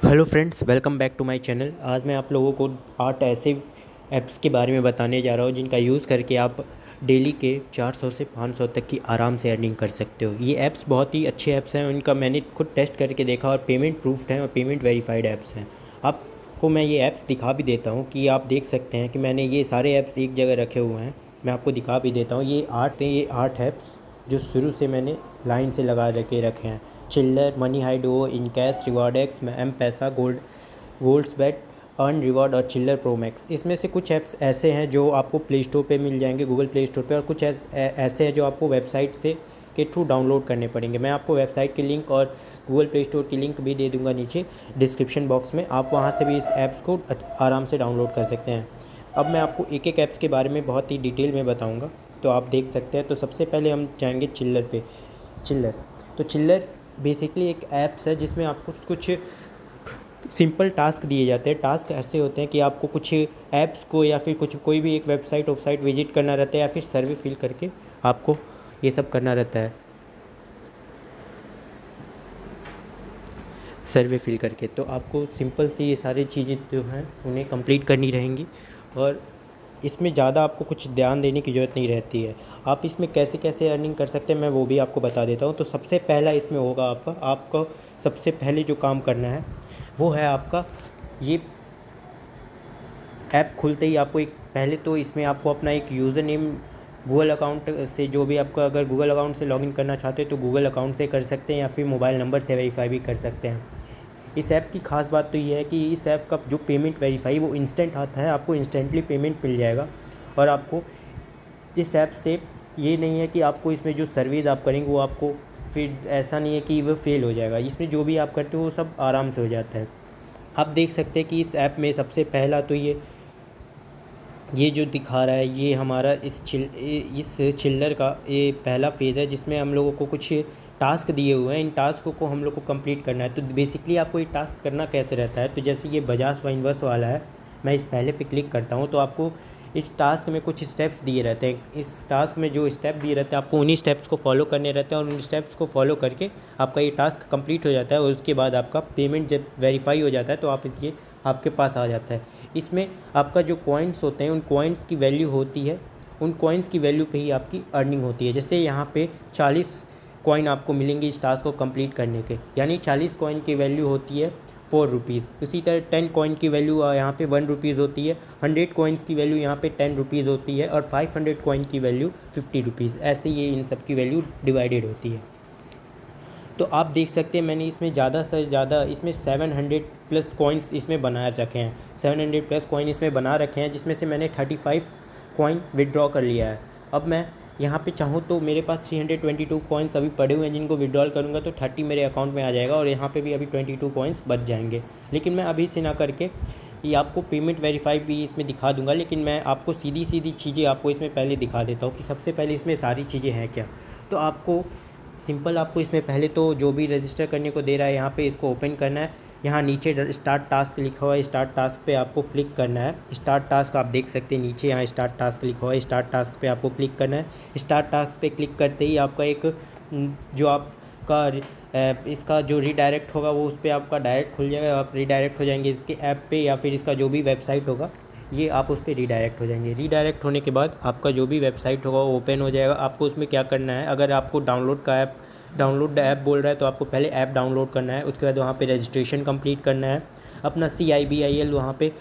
Hello friends, welcome back to my channel. आज मैं आप लोगों को 8 ऐसे ऐप्स के बारे में बताने जा रहा हूँ जिनका यूज़ करके आप डेली के 400 से 500 तक की आराम से अर्निंग कर सकते हो। ये ऐप्स बहुत ही अच्छे ऐप्स हैं, उनका मैंने खुद टेस्ट करके देखा और पेमेंट प्रूफ्ड हैं और पेमेंट वेरीफाइड ऐप्स हैं। आपको मैं ये ऐप्स दिखा भी देता हूँ कि आप देख सकते हैं कि मैंने ये सारे ऐप्स एक जगह रखे हुए हैं। मैं आपको दिखा भी देता हूँ। ये 8 ऐप्स जो शुरू से मैंने लाइन से लगा रखे हैं। चिल्लर, मनी हाइडो, इनकैश, रिवॉर्डेक्स, एम पैसा, गोल्ड्स बेट, अर्न रिवॉर्ड और चिल्लर प्रो मैक्स। इसमें से कुछ ऐप्स ऐसे हैं जो आपको प्ले स्टोर पे मिल जाएंगे, गूगल प्ले स्टोर पे, और कुछ ऐसे हैं जो आपको वेबसाइट से के थ्रू डाउनलोड करने पड़ेंगे। मैं आपको वेबसाइट की लिंक और गूगल प्ले स्टोर की लिंक भी दे दूंगा नीचे डिस्क्रिप्शन बॉक्स में। आप वहां से भी इस ऐप्स को आराम से डाउनलोड कर सकते हैं। अब मैं आपको एक एक ऐप्स के बारे में बहुत ही डिटेल में बताऊँगा, तो आप देख सकते हैं। तो सबसे पहले हम जाएंगे चिल्लर पे। चिल्लर तो चिल्लर बेसिकली एक ऐप्स है जिसमें आपको कुछ सिंपल टास्क दिए जाते हैं। टास्क ऐसे होते हैं कि आपको कुछ ऐप्स को या फिर कोई भी एक वेबसाइट विजिट करना रहता है या फिर सर्वे फिल करके आपको ये सब करना रहता है। सर्वे फिल करके तो आपको सिंपल से ये सारी चीज़ें जो हैं उन्हें कंप्लीट करनी रहेंगी और इसमें ज़्यादा आपको कुछ ध्यान देने की ज़रूरत नहीं रहती है। आप इसमें कैसे कैसे अर्निंग कर सकते हैं मैं वो भी आपको बता देता हूँ। तो सबसे पहला इसमें होगा आपका सबसे पहले जो काम करना है वो है आपका ये ऐप खुलते ही आपको एक पहले तो इसमें आपको अपना एक यूज़र नेम गूगल अकाउंट से, जो भी आपका अगर गूगल अकाउंट से लॉगिन करना चाहते हैं तो गूगल अकाउंट से कर सकते हैं या फिर मोबाइल नंबर से वेरीफाई भी कर सकते हैं। इस ऐप की ख़ास बात तो ये है कि इस ऐप का जो पेमेंट वेरीफाई वो इंस्टेंट आता है, आपको इंस्टेंटली पेमेंट मिल जाएगा। और आपको इस ऐप से ये नहीं है कि आपको इसमें जो सर्विस आप करेंगे वो आपको फिर ऐसा नहीं है कि वो फेल हो जाएगा। इसमें जो भी आप करते हो वो सब आराम से हो जाता है। आप देख सकते हैं कि इस ऐप में सबसे पहला तो ये जो दिखा रहा है ये हमारा इस चिल्लर का ये पहला फ़ेज़ है जिसमें हम लोगों को कुछ टास्क दिए हुए हैं। इन टास्कों को हम लोग को कंप्लीट करना है। तो बेसिकली आपको ये टास्क करना कैसे रहता है, तो जैसे ये बजाज फाइनेंस वाला है, मैं इस पहले पे क्लिक करता हूँ तो आपको इस टास्क में कुछ स्टेप्स दिए रहते हैं। इस टास्क में जो स्टेप दिए रहते हैं आपको उन्हीं स्टेप्स को फॉलो करने रहते हैं और उन स्टेप्स को फॉलो करके आपका ये टास्क कंप्लीट हो जाता है और उसके बाद आपका पेमेंट जब वेरीफाई हो जाता है तो आप इसके आपके पास आ जाता है। इसमें आपका जो कॉइन्स होते हैं उन कॉइन्स की वैल्यू होती है, उन कॉइन्स की वैल्यू पे ही आपकी अर्निंग होती है। जैसे यहाँ पे 40 कॉइन आपको मिलेंगे इस टास्क को कंप्लीट करने के, यानी 40 कॉइन की वैल्यू होती है 4 रुपीज़। उसी तरह 10 कॉइन की वैल्यू यहाँ पे 1 रुपीज़ होती है, 100 कॉइन्स की वैल्यू यहाँ पे 10 रुपीज़ होती है और 500 कॉइन की वैल्यू 50 रुपीज़। ऐसे ये इन सब की वैल्यू डिवाइडेड होती है। तो आप देख सकते हैं मैंने इसमें ज़्यादा से ज़्यादा इसमें 700 प्लस कॉइन्स इसमें बना रखे हैं। 700 प्लस कॉइन इसमें बना रखे हैं जिसमें से मैंने 35 कॉइन विड्रॉ कर लिया है। अब मैं यहाँ पे चाहूँ तो मेरे पास 322 कॉइन्स अभी पड़े हुए हैं जिनको विड्रॉल करूँगा तो 30 मेरे अकाउंट में आ जाएगा और यहाँ पे भी अभी 22 कॉइन्स बच जाएंगे। लेकिन मैं अभी से ना करके ये आपको पेमेंट वेरीफाई भी इसमें दिखा दूंगा, लेकिन मैं आपको सीधी सीधी चीज़ें आपको इसमें पहले दिखा देता हूँ कि सबसे पहले इसमें सारी चीज़ें हैं क्या। तो आपको सिंपल आपको इसमें पहले तो जो भी रजिस्टर करने को दे रहा है यहाँ पे इसको ओपन करना है। यहाँ नीचे स्टार्ट टास्क लिखा हुआ है, स्टार्ट टास्क पे आपको क्लिक करना है। स्टार्ट टास्क आप देख सकते हैं नीचे यहाँ स्टार्ट टास्क लिखा हुआ है, स्टार्ट टास्क पे आपको क्लिक करना है। स्टार्ट टास्क पे क्लिक करते ही आपका एक जो आपका इसका जो रीडायरेक्ट होगा वो उस पर आपका डायरेक्ट खुल जाएगा। आप रीडायरेक्ट हो जाएंगे इसके ऐप पे या फिर इसका जो भी वेबसाइट होगा ये आप उस पर रीडायरेक्ट हो जाएंगे। रीडायरेक्ट होने के बाद आपका जो भी वेबसाइट होगा वो ओपन हो जाएगा। आपको उसमें क्या करना है, अगर आपको डाउनलोड द ऐप बोल रहा है तो आपको पहले ऐप डाउनलोड करना है। उसके बाद वहाँ पे रजिस्ट्रेशन कंप्लीट करना है, अपना CIBIL वहाँ पे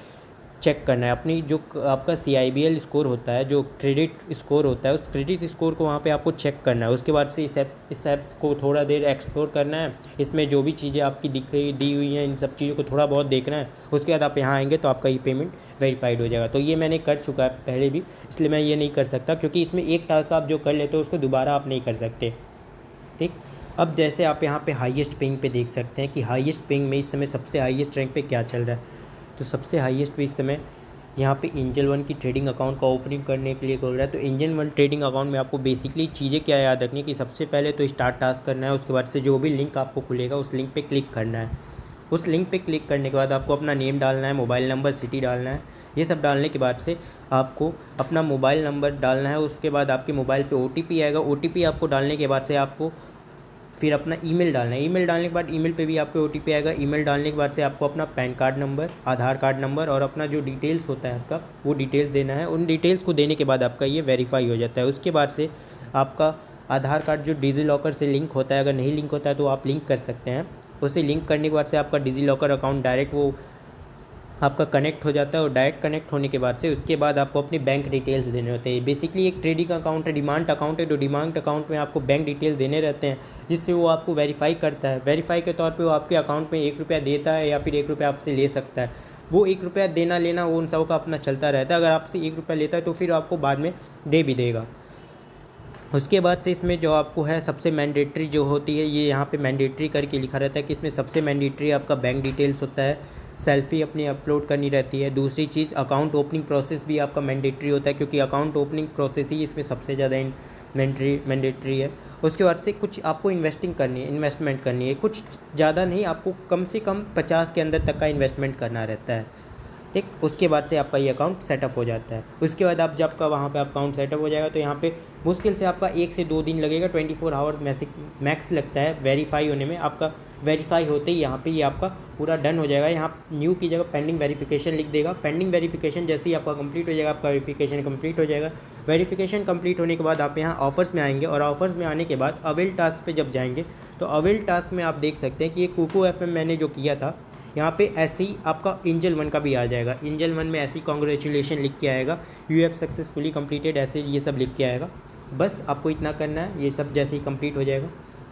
चेक करना है। अपनी जो आपका CIBL स्कोर होता है, जो क्रेडिट स्कोर होता है, उस क्रेडिट स्कोर को वहाँ पे आपको चेक करना है। उसके बाद से इस ऐप को थोड़ा देर एक्सप्लोर करना है। इसमें जो भी चीज़ें आपकी दी हुई हैं इन सब चीज़ों को थोड़ा बहुत देखना है। उसके बाद आप यहाँ आएंगे तो आपका ये पेमेंट वेरीफाइड हो जाएगा। तो ये मैंने कर चुका है पहले भी, इसलिए मैं ये नहीं कर सकता क्योंकि इसमें एक टास्क आप जो कर लेते हो उसको दोबारा आप नहीं कर सकते। ठीक। अब जैसे आप यहाँ पे हाईएस्ट पेइंग पे देख सकते हैं कि हाईएस्ट पेइंग में इस समय सबसे हाईएस्ट रैंक पे क्या चल रहा है। तो सबसे हाईएस्ट पे इस समय यहाँ पे एंजल वन की ट्रेडिंग अकाउंट का ओपनिंग करने के लिए बोल रहा है। तो एंजल वन ट्रेडिंग अकाउंट में आपको बेसिकली चीज़ें क्या याद रखनी है कि सबसे पहले तो स्टार्ट टास्क करना है। उसके बाद से जो भी लिंक आपको खुलेगा उस लिंक पर क्लिक करना है। उस लिंक पे क्लिक करने के बाद आपको अपना नेम डालना है, मोबाइल नंबर, सिटी डालना है। ये सब डालने के बाद से आपको अपना मोबाइल नंबर डालना है। उसके बाद आपके मोबाइल पे OTP आएगा। OTP आपको डालने के बाद से आपको फिर अपना ईमेल डालना है। ईमेल डालने के बाद ईमेल पे भी आपको ओटीपी आएगा। ईमेल डालने के बाद से आपको अपना पैन कार्ड नंबर, आधार कार्ड नंबर और अपना जो डिटेल्स होता है आपका, वो डिटेल्स देना है। उन डिटेल्स को देने के बाद आपका ये वेरीफाई हो जाता है। उसके बाद से आपका आधार कार्ड जो डिजी-लॉकर से लिंक होता है, अगर नहीं लिंक होता है तो आप लिंक कर सकते हैं। उसे लिंक करने के बाद से आपका डिजी-लॉकर अकाउंट डायरेक्ट वो आपका कनेक्ट हो जाता है। और डायरेक्ट कनेक्ट होने के बाद से उसके बाद आपको अपने बैंक डिटेल्स देने होते हैं। बेसिकली एक ट्रेडिंग अकाउंट है, डिमांड अकाउंट है। जो डिमांड अकाउंट में आपको बैंक डिटेल्स देने रहते हैं, जिससे वो आपको वेरीफाई करता है। वेरीफाई के तौर पे वो आपके अकाउंट में 1 रुपया देता है या फिर 1 रुपया आपसे ले सकता है। वो 1 रुपया देना लेना वो उन सब का अपना चलता रहता है। अगर आपसे 1 रुपया लेता है तो फिर आपको बाद में दे भी देगा। उसके बाद से इसमें जो आपको है सबसे मैंडेटरी जो होती है, ये यहाँ पे मैंडेटरी करके लिखा रहता है कि इसमें सबसे मैंडेटरी आपका बैंक डिटेल्स होता है। सेल्फ़ी अपनी अपलोड करनी रहती है। दूसरी चीज़, अकाउंट ओपनिंग प्रोसेस भी आपका मैंडेटरी होता है, क्योंकि अकाउंट ओपनिंग प्रोसेस ही इसमें सबसे ज़्यादा मैंडेटरी है। उसके बाद से कुछ आपको इन्वेस्टमेंट करनी है। कुछ ज़्यादा नहीं, आपको कम से कम 50 के अंदर तक का इन्वेस्टमेंट करना रहता है। ठीक, उसके बाद से आपका ये अकाउंट सेटअप हो जाता है। उसके बाद आप जब का वहाँ पे अकाउंट सेटअप हो जाएगा तो यहाँ पे मुश्किल से आपका 1 से 2 दिन लगेगा। 24 आवर मैक्स लगता है वेरीफाई होने में। आपका वेरीफाई होते ही यहाँ पे ये आपका पूरा डन हो जाएगा। यहाँ न्यू की जगह पेंडिंग वेरिफिकेशन लिख देगा। पेंडिंग वेरिफिकेशन जैसे ही आपका कंप्लीट हो जाएगा, आपका वेरिफिकेशन कंप्लीट हो जाएगा। वेरिफिकेशन कंप्लीट होने के बाद आप यहाँ ऑफर्स में आएंगे और ऑफर्स में आने के बाद अवेल टास्क पे जब जाएंगे तो अवेल टास्क में आप देख सकते हैं कि ये कुकू एफएम मैंने जो किया था, यहाँ पे ऐसे ही आपका एंजल 1 का भी आ जाएगा। एंजल 1 में ऐसी कांग्रेचुलेशन लिख के आएगा, यू हैव सक्सेसफुली कंप्लीटेड, ऐसे ये सब लिख के आएगा। बस आपको इतना करना है। ये सब जैसे ही कंप्लीट हो जाएगा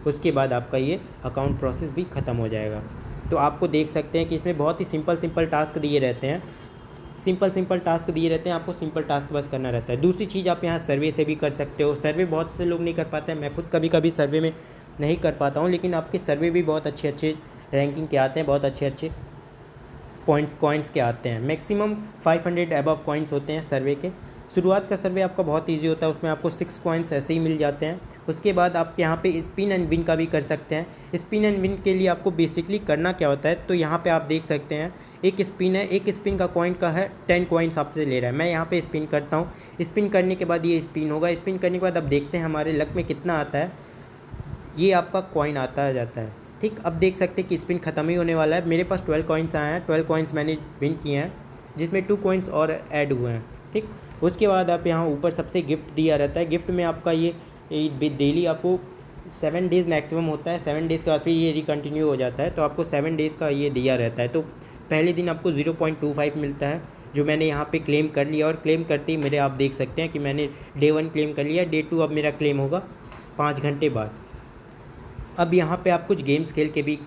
उसके बाद आपका ये अकाउंट प्रोसेस भी ख़त्म हो जाएगा। तो आपको देख सकते हैं कि इसमें बहुत ही सिंपल टास्क दिए रहते हैं। सिंपल टास्क दिए रहते हैं, आपको सिंपल टास्क बस करना रहता है। दूसरी चीज़, आप यहाँ सर्वे से भी कर सकते हो। सर्वे बहुत से लोग नहीं कर पाते हैं, मैं खुद कभी कभी सर्वे में नहीं कर पाता हूँ, लेकिन आपके सर्वे भी बहुत अच्छे रैंकिंग के आते हैं, बहुत अच्छे कॉइन्स के आते हैं। मैक्सिमम 500 अबव कॉइन्स होते हैं सर्वे के। शुरुआत का सर्वे आपका बहुत इजी होता है, उसमें आपको 6 कॉइन्स ऐसे ही मिल जाते हैं। उसके बाद आप यहाँ पे स्पिन एंड विन का भी कर सकते हैं। स्पिन एंड विन के लिए आपको बेसिकली करना क्या होता है, तो यहाँ पे आप देख सकते हैं एक स्पिन है, एक स्पिन का कॉइन का है 10 कॉइन्स आपसे ले रहा है। मैं यहाँ पे स्पिन करता हूँ। स्पिन करने के बाद ये स्पिन होगा। स्पिन करने के बाद अब देखते हैं हमारे लक में कितना आता है। ये आपका कॉइन आता जाता है। ठीक, अब देख सकते हैं कि स्पिन ख़त्म ही होने वाला है। मेरे पास 12 कॉइन्स आए हैं, 12 कॉइन्स मैंने विन किए हैं, जिसमें 2 कॉइन्स और ऐड हुए हैं। ठीक, उसके बाद आप यहाँ ऊपर सबसे गिफ्ट दिया रहता है। गिफ्ट में आपका ये डेली आपको 7 डेज़ मैक्सिमम होता है। 7 डेज़ के बाद फिर ये रिकंटिन्यू हो जाता है, तो आपको 7 डेज़ का ये दिया रहता है। तो पहले दिन आपको 0.25 मिलता है, जो मैंने यहाँ पे क्लेम कर लिया। और क्लेम करते ही मेरे आप देख सकते हैं कि मैंने डे 1 क्लेम कर लिया। डे 2 अब मेरा क्लेम होगा 5 घंटे बाद। अब यहाँ पे आप कुछ गेम्स खेल के भी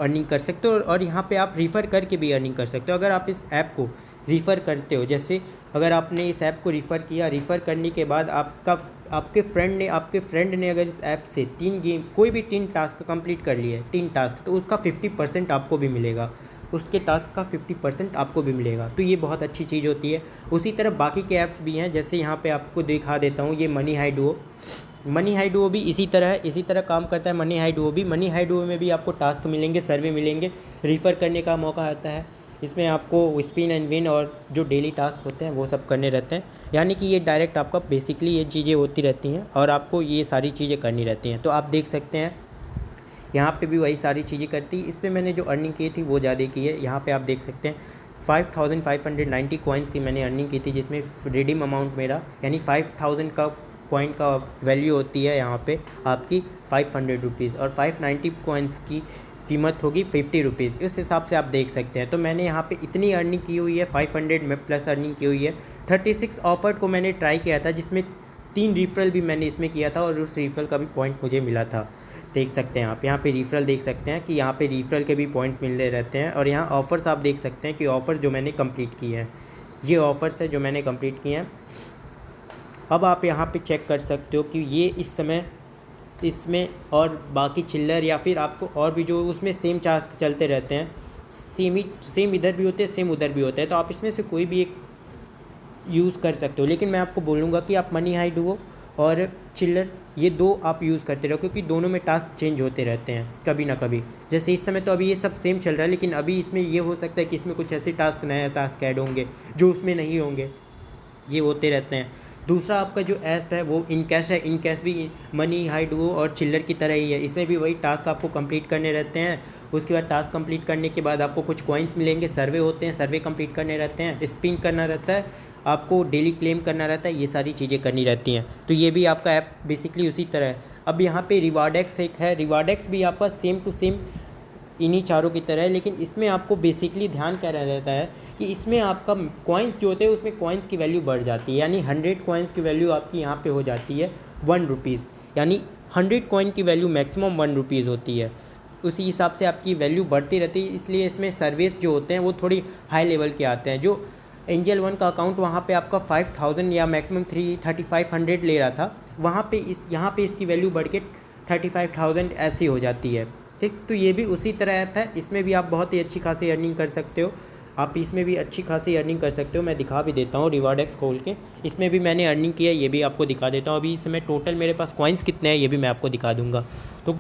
अर्निंग कर सकते हो और यहाँ पे आप रिफ़र करके भी अर्निंग कर सकते हो। अगर आप इस ऐप को रिफ़र करते हो, जैसे अगर आपने इस ऐप को रिफ़र किया, रिफ़र करने के बाद आपके फ्रेंड ने अगर इस ऐप से 3 गेम, कोई भी 3 टास्क कंप्लीट कर लिए, 3 टास्क, तो उसका 50% आपको भी मिलेगा। उसके टास्क का 50% आपको भी मिलेगा। तो ये बहुत अच्छी चीज़ होती है। उसी तरह बाकी के ऐप्स भी हैं, जैसे यहाँ पे आपको दिखा देता हूँ, ये मनी हाई डुओ भी इसी तरह काम करता है। मनी हाई डुओ में भी आपको टास्क मिलेंगे, सर्वे मिलेंगे, रिफ़र करने का मौका आता है। इसमें आपको स्पिन एंड विन और जो डेली टास्क होते हैं वो सब करने रहते हैं। यानी कि ये डायरेक्ट आपका बेसिकली ये चीज़ें होती रहती हैं और आपको ये सारी चीज़ें करनी रहती हैं। तो आप देख सकते हैं यहाँ पे भी वही सारी चीज़ें करती। इस पर मैंने जो अर्निंग की थी वो ज़्यादा की है। यहाँ पे आप देख सकते हैं 5590 कॉइन्स की मैंने अर्निंग की थी, जिसमें रिडीम अमाउंट मेरा यानी 5000 का कॉइन का वैल्यू होती है यहाँ पे आपकी 500 रुपीज़ और 590 कॉइन्स की कीमत होगी 50 रुपीज़। इस हिसाब से आप देख सकते हैं। तो मैंने यहाँ पे इतनी अर्निंग की हुई है, 500 में प्लस अर्निंग की हुई है। 36 ऑफर को मैंने ट्राई किया था, जिसमें 3 रिफरल भी मैंने इसमें किया था और उस रिफरल का भी पॉइंट मुझे मिला था। देख सकते हैं आप यहाँ पे रिफरल देख सकते हैं कि यहाँ पे रिफरल के भी पॉइंट्स मिलते रहते हैं। और यहाँ ऑफ़र्स आप देख सकते हैं कि ऑफ़र जो मैंने कंप्लीट किए हैं, ये ऑफ़र्स है जो मैंने कंप्लीट किए हैं। अब आप यहाँ पे चेक कर सकते हो कि ये इस समय इसमें और बाकी चिल्लर या फिर आपको और भी जो उसमें सेम टास्क चलते रहते हैं, सेम इधर भी होते हैं, सेम उधर भी होते हैं। तो आप इसमें से कोई भी एक यूज़ कर सकते हो, लेकिन मैं आपको बोलूँगा कि आप मनी हाई डुओ और चिल्लर ये 2 आप यूज़ करते रहो, क्योंकि दोनों में टास्क चेंज होते रहते हैं कभी ना कभी। जैसे इस समय तो अभी ये सब सेम चल रहा है, लेकिन अभी इसमें ये हो सकता है कि इसमें कुछ ऐसे टास्क, नए टास्क ऐड होंगे जो उसमें नहीं होंगे, ये होते रहते हैं। दूसरा आपका जो ऐप है वो इनकैश है। इनकैश भी मनी हाइडुओ और चिल्लर की तरह ही है। इसमें भी वही टास्क आपको कंप्लीट करने रहते हैं। उसके बाद टास्क कंप्लीट करने के बाद आपको कुछ कॉइन्स मिलेंगे, सर्वे होते हैं, सर्वे कंप्लीट करने रहते हैं, स्पिन करना रहता है, आपको डेली क्लेम करना रहता है, ये सारी चीज़ें करनी रहती हैं। तो ये भी आपका ऐप बेसिकली उसी तरह है। अब यहाँ पे रिवार्डेक्स एक है। रिवार्डेक्स भी आपका सेम टू सेम इन्हीं चारों की तरह है, लेकिन इसमें आपको बेसिकली ध्यान क्या रहता है कि इसमें आपका कॉइन्स जो होते हैं उसमें कॉइन्स की वैल्यू बढ़ जाती है। यानी 100 कॉइन्स की वैल्यू आपकी यहाँ पे हो जाती है 1 रुपीज़। यानी 100 कॉइन की वैल्यू मैक्सिमम 1 रुपीज़ होती है। उसी हिसाब से आपकी वैल्यू बढ़ती रहती है। इसलिए इसमें सर्विस जो होते हैं वो थोड़ी हाई लेवल के आते हैं। जो एंजल वन का अकाउंट वहाँ पे आपका 5000 या मैक्सिमम 3500 ले रहा था, वहाँ पे यहाँ पे इसकी वैल्यू बढ़ के 35,000 ऐसी हो जाती है। ठीक, तो ये भी उसी तरह ऐप है। इसमें भी आप बहुत ही अच्छी खासी अर्निंग कर सकते हो। आप इसमें भी अच्छी खासी अर्निंग कर सकते हो। मैं दिखा भी देता हूँ रिवार्डेक्स खोल के। इसमें भी मैंने अर्निंग किया है, ये भी आपको दिखा देता हूँ। अभी इसमें टोटल मेरे पास कॉइन्स कितने हैं ये भी मैं आपको दिखा दूँगा। तो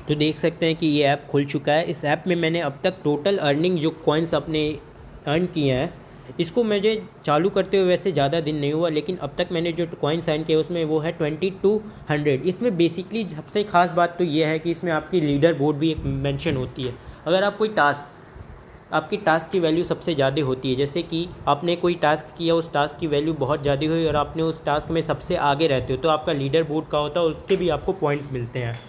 देख सकते हैं कि ये ऐप खुल चुका है। इस ऐप में मैंने अब तक टोटल अर्निंग जो कॉइन्स अपने अर्न किए हैं, इसको मुझे चालू करते हुए वैसे ज़्यादा दिन नहीं हुआ, लेकिन अब तक मैंने जो कॉइन्स अर्न किए उसमें वो है 2200। इसमें बेसिकली सबसे ख़ास बात तो ये है कि इसमें आपकी लीडर बोर्ड भी एक मेंशन होती है। अगर आप कोई टास्क, आपकी टास्क की वैल्यू सबसे ज़्यादा होती है, जैसे कि आपने कोई टास्क किया, उस टास्क की वैल्यू बहुत ज़्यादा हुई और आपने उस टास्क में सबसे आगे रहते हो, तो आपका लीडर बोर्ड का होता है, उसके भी आपको पॉइंट्स मिलते हैं।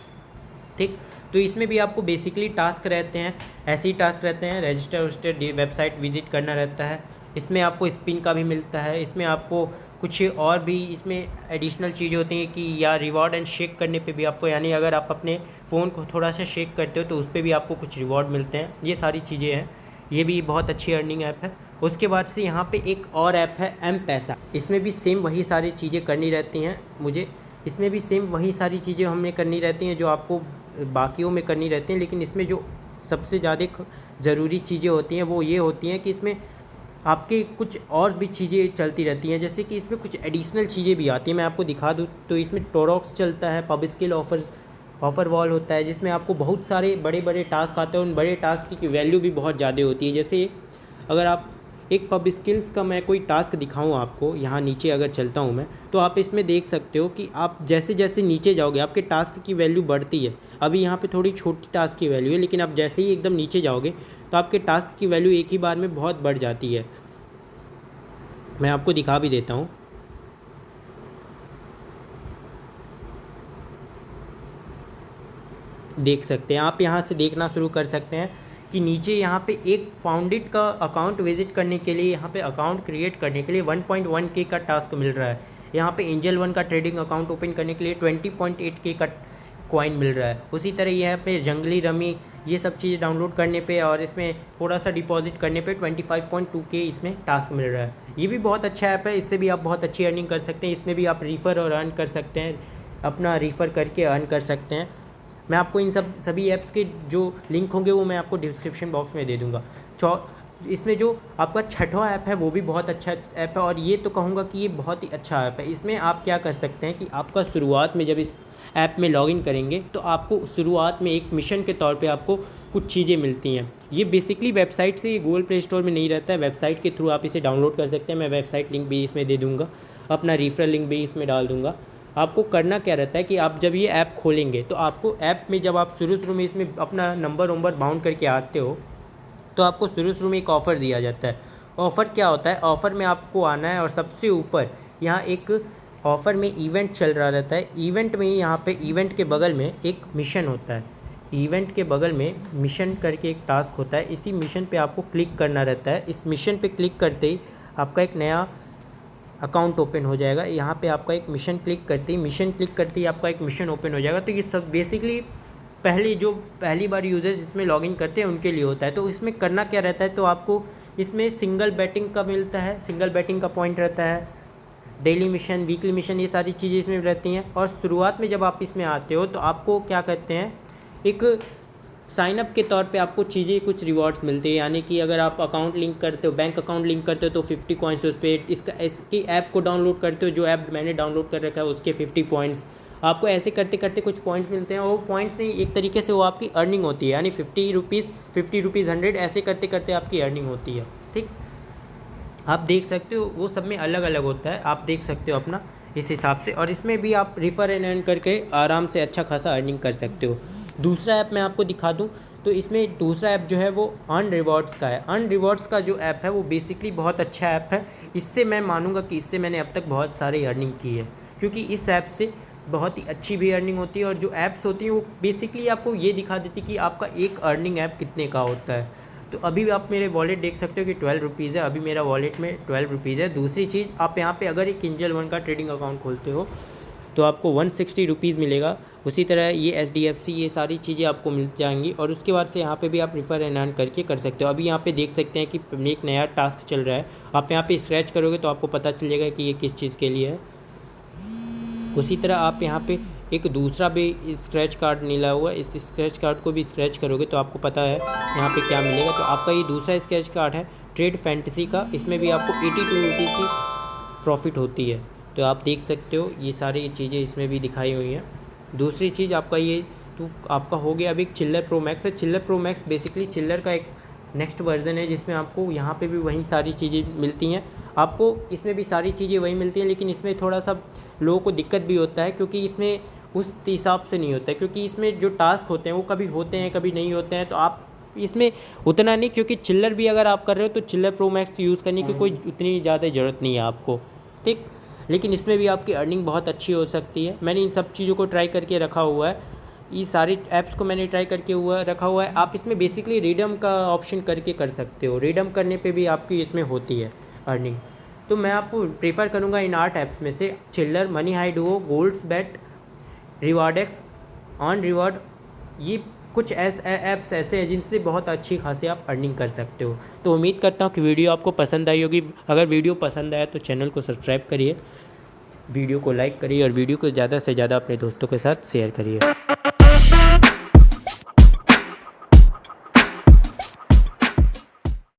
ठीक, तो इसमें भी आपको बेसिकली टास्क रहते हैं, ऐसे ही टास्क रहते हैं, रजिस्टर वेबसाइट विजिट करना रहता है। इसमें आपको स्पिन का भी मिलता है। इसमें आपको कुछ और भी इसमें एडिशनल चीज़ें होती हैं कि या रिवॉर्ड एंड शेक करने पे भी आपको, यानी अगर आप अपने फ़ोन को थोड़ा सा शेक करते हो तो उस पर भी आपको कुछ रिवॉर्ड मिलते हैं। ये सारी चीज़ें हैं। ये भी बहुत अच्छी अर्निंग ऐप है। उसके बाद से यहाँ पे एक और ऐप है एम पैसा। इसमें भी सेम वही सारी चीज़ें करनी रहती हैं मुझे। इसमें भी सेम वही सारी चीज़ें हमें करनी रहती हैं जो आपको बाकियों में करनी रहती हैं, लेकिन इसमें जो सबसे ज़्यादा ज़रूरी चीज़ें होती हैं वो ये होती हैं कि इसमें आपके कुछ और भी चीज़ें चलती रहती हैं। जैसे कि इसमें कुछ एडिशनल चीज़ें भी आती हैं। मैं आपको दिखा दूँ तो इसमें टोरॉक्स चलता है, पब स्किल ऑफ़र वॉल होता है, जिसमें आपको बहुत सारे बड़े बड़े टास्क आते हैं। उन बड़े टास्क की वैल्यू भी बहुत ज़्यादा होती है। जैसे अगर आप एक पब स्किल्स का मैं कोई टास्क दिखाऊं आपको, यहाँ नीचे अगर चलता हूँ मैं, तो आप इसमें देख सकते हो कि आप जैसे जैसे नीचे जाओगे आपके टास्क की वैल्यू बढ़ती है। अभी यहाँ पे थोड़ी छोटी टास्क की वैल्यू है, लेकिन आप जैसे ही एकदम नीचे जाओगे तो आपके टास्क की वैल्यू एक ही बार में बहुत बढ़ जाती है। मैं आपको दिखा भी देता हूँ। देख सकते हैं आप, यहाँ से देखना शुरू कर सकते हैं कि नीचे यहाँ पे एक फाउंडेड का अकाउंट विजिट करने के लिए, यहाँ पे अकाउंट क्रिएट करने के लिए 1.1K का टास्क मिल रहा है। यहाँ पे एंजल वन का ट्रेडिंग अकाउंट ओपन करने के लिए 20.8K का कॉइन मिल रहा है। उसी तरह यहाँ पे जंगली रमी, ये सब चीज़ें डाउनलोड करने पे और इसमें थोड़ा सा डिपॉजिट करने पे 25.2K इसमें टास्क मिल रहा है। ये भी बहुत अच्छा ऐप है, इससे भी आप बहुत अच्छी अर्निंग कर सकते हैं। इसमें भी आप रीफ़र और अर्न कर सकते हैं, अपना रीफ़र करके अर्न कर सकते हैं। मैं आपको इन सभी ऐप्स के जो लिंक होंगे वो मैं आपको डिस्क्रिप्शन बॉक्स में दे दूँगा। इसमें जो आपका छठवां ऐप है वो भी बहुत अच्छा ऐप है, और ये तो कहूँगा कि ये बहुत ही अच्छा ऐप है। इसमें आप क्या कर सकते हैं कि आपका शुरुआत में जब इस ऐप में लॉगिन करेंगे तो आपको शुरुआत में एक मिशन के तौर पे आपको कुछ चीज़ें मिलती हैं। ये बेसिकली वेबसाइट से, ये गूगल प्ले स्टोर में नहीं रहता है, वेबसाइट के थ्रू आप इसे डाउनलोड कर सकते हैं। मैं वेबसाइट लिंक भी इसमें दे दूँगा, अपना रेफरल लिंक भी इसमें डाल दूँगा। आपको करना क्या रहता है कि आप जब ये ऐप खोलेंगे तो आपको ऐप में जब आप शुरू में इसमें अपना नंबर बाउंड करके आते हो तो आपको शुरू में एक ऑफ़र दिया जाता है। ऑफ़र क्या होता है? ऑफ़र में आपको आना है और सबसे ऊपर यहाँ एक ऑफ़र में इवेंट चल रहा रहता है। इवेंट में यहाँ पे इवेंट के बगल में एक मिशन होता है। इवेंट के बगल में मिशन करके एक टास्क होता है। इसी मिशन पे आपको क्लिक करना रहता है। इस मिशन पे क्लिक करते ही आपका एक नया अकाउंट ओपन हो जाएगा। यहाँ पे आपका एक मिशन क्लिक करते ही आपका एक मिशन ओपन हो जाएगा। तो ये सब बेसिकली पहली बार यूज़र्स इसमें लॉगिन करते हैं उनके लिए होता है। तो इसमें करना क्या रहता है, तो आपको इसमें सिंगल बैटिंग का मिलता है, सिंगल बैटिंग का पॉइंट रहता है, डेली मिशन, वीकली मिशन, ये सारी चीज़ें इसमें रहती हैं। और शुरुआत में जब आप इसमें आते हो तो आपको क्या कहते हैं, एक साइन अप के तौर पे आपको चीज़ें कुछ रिवॉर्ड्स मिलती है। यानी कि अगर आप अकाउंट लिंक करते हो, बैंक अकाउंट लिंक करते हो तो 50 कॉइन्स उस पर, इसकी ऐप को डाउनलोड करते हो, जो ऐप मैंने डाउनलोड कर रखा है उसके 50 पॉइंट्स, आपको ऐसे करते करते कुछ पॉइंट्स मिलते हैं। वो पॉइंट्स नहीं, एक तरीके से वो आपकी अर्निंग होती है। यानी 50 रुपीज़ 100, ऐसे करते करते आपकी अर्निंग होती है। ठीक, आप देख सकते हो वो सब में अलग अलग होता है, आप देख सकते हो अपना। इस हिसाब से, और इसमें भी आप रेफर एंड अर्न करके आराम से अच्छा खासा अर्निंग कर सकते हो। दूसरा ऐप मैं आपको दिखा दूं तो इसमें दूसरा ऐप जो है वो अर्न रिवॉर्ड्स का है। अर्न रिवॉर्ड्स का जो ऐप है वो बेसिकली बहुत अच्छा ऐप है। इससे मैं मानूंगा कि इससे मैंने अब तक बहुत सारी अर्निंग की है, क्योंकि इस ऐप से बहुत ही अच्छी भी अर्निंग होती है। और जो ऐप्स होती हैं वो बेसिकली आपको ये दिखा देती कि आपका एक अर्निंग ऐप कितने का होता है। तो अभी भी आप मेरे वॉलेट देख सकते हो कि 12 रुपीज़ है, अभी मेरा वॉलेट में 12 रुपीज़ है। दूसरी चीज़, आप यहाँ पे अगर एक एंजल वन का ट्रेडिंग अकाउंट खोलते हो तो आपको 160 रुपीज़ मिलेगा। उसी तरह ये HDFC, ये सारी चीज़ें आपको मिल जाएंगी। और उसके बाद से यहाँ पे भी आप रेफर एंड अर्न करके कर सकते हो। अभी यहाँ पे देख सकते हैं कि एक नया टास्क चल रहा है, आप यहाँ पे स्क्रैच करोगे तो आपको पता चलेगा कि ये किस चीज़ के लिए है। उसी तरह आप यहाँ पे एक दूसरा भी स्क्रैच कार्ड मिला हुआ है, इस स्क्रैच कार्ड को भी स्क्रैच करोगे तो आपको पता है यहाँ पे क्या मिलेगा। तो आपका ये दूसरा स्क्रैच कार्ड है ट्रेड फैंटेसी का, इसमें भी आपको 82 रुपीज़ की प्रॉफिट होती है। तो आप देख सकते हो ये सारी चीज़ें इसमें भी दिखाई हुई हैं। दूसरी चीज़ आपका ये तो आपका हो गया। अभी चिल्लर प्रो मैक्स है। चिल्लर प्रो मैक्स बेसिकली चिल्लर का एक नेक्स्ट वर्जन है, जिसमें आपको यहाँ पे भी वही सारी चीज़ें मिलती हैं। आपको इसमें भी सारी चीज़ें वही मिलती हैं, लेकिन इसमें थोड़ा सा लोगों को दिक्कत भी होता है, क्योंकि इसमें उस हिसाब से नहीं होता है। क्योंकि इसमें जो टास्क होते हैं वो कभी होते हैं कभी नहीं होते हैं, तो आप इसमें उतना नहीं, क्योंकि चिल्लर भी अगर आप कर रहे हो तो चिल्लर प्रो मैक्स यूज़ करने की कोई उतनी ज़्यादा ज़रूरत नहीं है आपको, ठीक। लेकिन इसमें भी आपकी अर्निंग बहुत अच्छी हो सकती है। मैंने इन सब चीज़ों को ट्राई करके रखा हुआ है, ये सारे ऐप्स को मैंने ट्राई करके रखा हुआ है। आप इसमें बेसिकली रिडम का ऑप्शन करके कर सकते हो, रिडम करने पे भी आपकी इसमें होती है अर्निंग। तो मैं आपको प्रेफर करूँगा इन 8 ऐप्स में से Chillar, Money High Duo, Golds Bet, Rewardex, On Reward. ये कुछ ऐप्स ऐसे हैं जिनसे बहुत अच्छी खासी आप अर्निंग कर सकते हो। तो उम्मीद करता हूँ कि वीडियो आपको पसंद आई होगी। अगर वीडियो पसंद आया तो चैनल को सब्सक्राइब करिए, वीडियो को लाइक करिए और वीडियो को ज़्यादा से ज़्यादा अपने दोस्तों के साथ शेयर करिए।